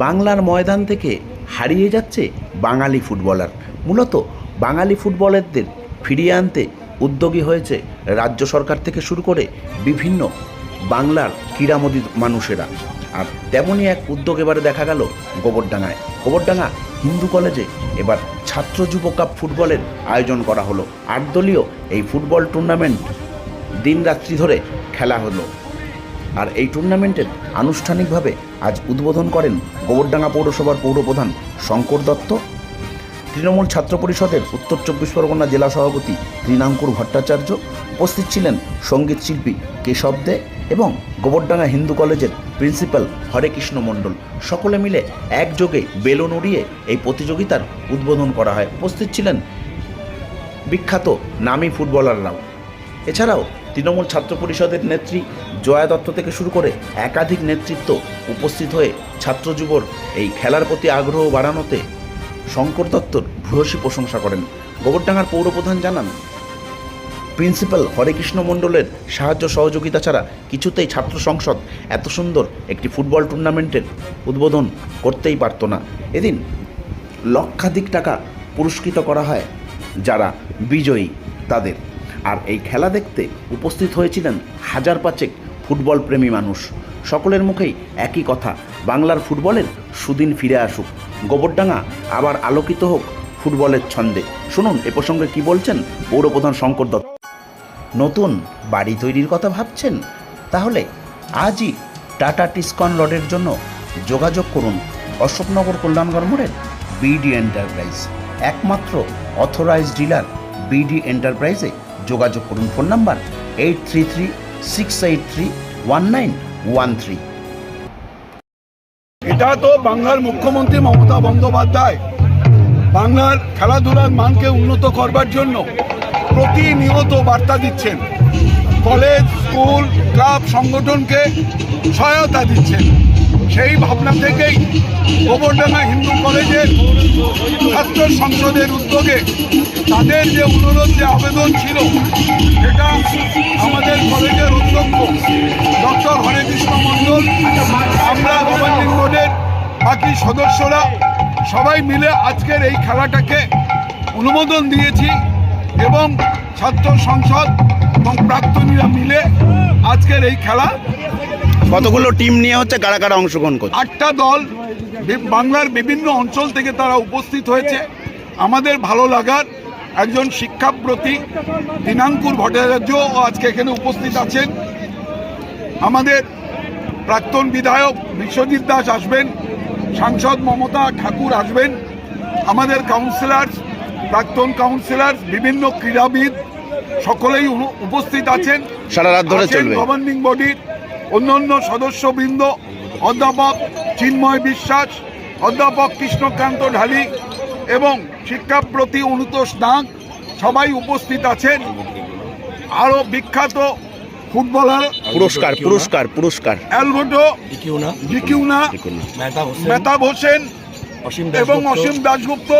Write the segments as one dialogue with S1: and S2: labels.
S1: বাংলার ময়দান থেকে হারিয়ে যাচ্ছে বাঙালি ফুটবলার। মূলত বাঙালি ফুটবলারদের ফিরিয়ে আনতে উদ্যোগী হয়েছে রাজ্য সরকার থেকে শুরু করে বিভিন্ন বাংলার ক্রীড়ামোদী মানুষেরা। আর তেমনই এক উদ্যোগ এবারে দেখা গেল গোবরডাঙ্গায়। গোবরডাঙ্গা হিন্দু কলেজে এবার ছাত্র যুব কাপ ফুটবলের আয়োজন করা হলো। 8 দলীয় এই ফুটবল টুর্নামেন্ট দিন রাত্রি ধরে খেলা হলো। আর এই টুর্নামেন্টের আনুষ্ঠানিকভাবে আজ উদ্বোধন করেন গোবরডাঙ্গা পৌরসভার পৌরপ্রধান শঙ্কর দত্ত। তৃণমূল ছাত্র পরিষদের উত্তর 24 পরগনা জেলা সভাপতি তৃণাঙ্কুর ভট্টাচার্য, উপস্থিত ছিলেন সঙ্গীত শিল্পী কেশব দে এবং গোবরডাঙ্গা হিন্দু কলেজের প্রিন্সিপাল হরেকৃষ্ণ মণ্ডল। সকলে মিলে একযোগে বেলুন উড়িয়ে এই প্রতিযোগিতার উদ্বোধন করা হয়। উপস্থিত ছিলেন বিখ্যাত নামী ফুটবলাররাও। এছাড়াও তৃণমূল ছাত্র পরিষদের নেত্রী জয়া দত্ত থেকে শুরু করে একাধিক নেতৃত্ব উপস্থিত হয়ে ছাত্র যুবর এই খেলার প্রতি আগ্রহ বাড়ানোতে শঙ্কর দত্তর ভূয়সী প্রশংসা করেন। গোবরডাঙ্গার পৌরপ্রধান জানান, প্রিন্সিপাল হরেকৃষ্ণ মণ্ডলের সাহায্য সহযোগিতা ছাড়া কিছুতেই ছাত্র সংসদ এত সুন্দর একটি ফুটবল টুর্নামেন্টের উদ্বোধন করতেই পারত না। এদিন লক্ষাধিক টাকা পুরস্কৃত করা হয় যারা বিজয়ী তাদের। আর এই খেলা দেখতে উপস্থিত হয়েছিলেন 1000-5 ফুটবল প্রেমী মানুষ। সকলের মুখেই একই কথা, বাংলার ফুটবলের সুদিন ফিরে আসুক, গোবরডাঙ্গা আবার আলোকিত হোক ফুটবলের ছন্দে। শুনুন এ প্রসঙ্গে কী বলছেন পৌরপ্রধান শঙ্কর দত্ত। নতুন বাড়ি তৈরির কথা ভাবছেন? তাহলে আজই টাটা টিসকন রডের জন্য যোগাযোগ করুন অশোকনগর কল্যাণগড় মোড়ের বিডি এন্টারপ্রাইজ। একমাত্র অথরাইজড ডিলার বিডি এন্টারপ্রাইজে যোগাযোগ করুন। Phone number 8336831913।
S2: এটা তো বাংলার মুখ্যমন্ত্রী মমতা বন্দ্যোপাধ্যায় বাংলার খেলাধুলার মানকে উন্নত করবার জন্য প্রতিনিয়ত বার্তা দিচ্ছেন। কলেজ, স্কুল, ক্লাব, সংগঠনকে সহায়তা দিচ্ছেন। সেই ভাবনা থেকেই গোবরডাঙ্গা হিন্দু কলেজের ছাত্র সংসদের উদ্যোগে তাদের যে অনুরোধ, যে আবেদন ছিল, সেটা আমাদের কলেজের অধ্যক্ষ ডক্টর হরেকৃষ্ণ মণ্ডল, আমরা গভর্নিং বোর্ডের বাকি সদস্যরা সবাই মিলে আজকের এই খেলাটাকে অনুমোদন দিয়েছি এবং ছাত্র সংসদ এবং প্রাক্তনীরা মিলে আজকের এই খেলা।
S1: কতগুলো টিম নিয়ে হচ্ছে, কারা কারা অংশগ্রহণ করছে?
S2: 8টা দল বাংলার বিভিন্ন অঞ্চল থেকে তারা উপস্থিত হয়েছে। আমাদের ভালো লাগার একজন শিক্ষাব্রতী তৃণাঙ্কুর ভট্টাচার্য আজকে এখানে উপস্থিত আছেন। আমাদের প্রাক্তন বিধায়ক বিশ্বজিৎ দাস আসবেন, সাংসদ মমতা ঠাকুর আসবেন, আমাদের কাউন্সিলর, প্রাক্তন কাউন্সিলর, বিভিন্ন ক্রীড়াবিদ সকলেই উপস্থিত আছেন।
S1: সারা রাত ধরে চলবে।
S2: গভর্নিং বডির অন্যান্য সদস্যবৃন্দ, অধ্যাপক চিন্ময় বিশ্বাস, অধ্যাপক কৃষ্ণকান্ত ঢালি এবং শিক্ষাপ্রতি অনুতোষ নাগ সবাই উপস্থিত আছেন। আরও বিখ্যাত ফুটবলার
S1: পুরস্কার
S2: অ্যালভোটো, জিকিউনা, মেহতাব হোসেন এবং অসীম দাশগুপ্ত,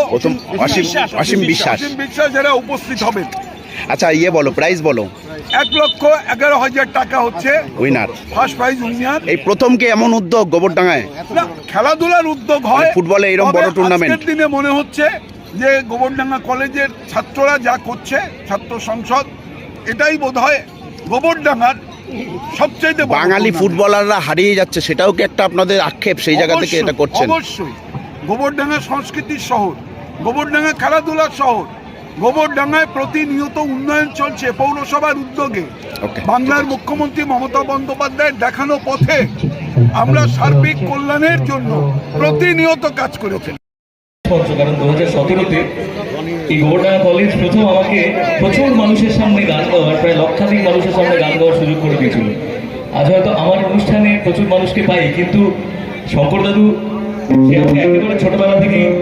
S1: অসীম বিশ্বাস
S2: যারা উপস্থিত হবেন।
S1: আচ্ছা, বলো, প্রাইজ বলো।
S2: 1,11,000 টাকা হচ্ছে
S1: উইনার,
S2: ফার্স্ট প্রাইজ উইনার।
S1: এই প্রথম কি এমন উদ্যোগ গোবরডাঙ্গায়?
S2: না, খেলাধুলার উদ্যোগ হয়,
S1: ফুটবলে এরকম বড় টুর্নামেন্ট।
S2: আজকের দিনে মনে হচ্ছে যে গোবরডাঙ্গা কলেজের ছাত্ররা যা করছে, ছাত্র সংসদ, এটাই বোধহয় গোবরডাঙ্গার সবচেয়ে
S1: বাঙালি ফুটবলাররা হারিয়ে যাচ্ছে, সেটাও কি একটা আপনাদের আক্ষেপ? সেই জায়গা থেকে এটা করছেন?
S2: অবশ্যই। গোবরডাঙ্গা সংস্কৃতির শহর, গোবরডাঙ্গা খেলাধুলার শহর, গোবরডাঙ্গায় প্রতিনিয়ত উন্নয়ন চলছে পৌরসভার উদ্যোগে। বাংলার মুখ্যমন্ত্রী মমতা বন্দ্যোপাধ্যায়ের দেখানো পথে আমরা সার্বিক কল্যাণের জন্য প্রতিনিয়ত কাজ করে চলি।
S3: কারণ 2017-তে এই গোবরডাঙ্গা কলেজ প্রথম আমাকে প্রচুর মানুষের সামনে গান গাওয়ার, প্রায় লক্ষাধিক মানুষের সামনে গান গাওয়ার সুযোগ করে দিয়েছিল। আজ হয়তো আমার অনুষ্ঠানে প্রচুর মানুষকে পাই, কিন্তু শঙ্কর দাদু সে আমাকে একেবারে ছোটবেলা থেকেই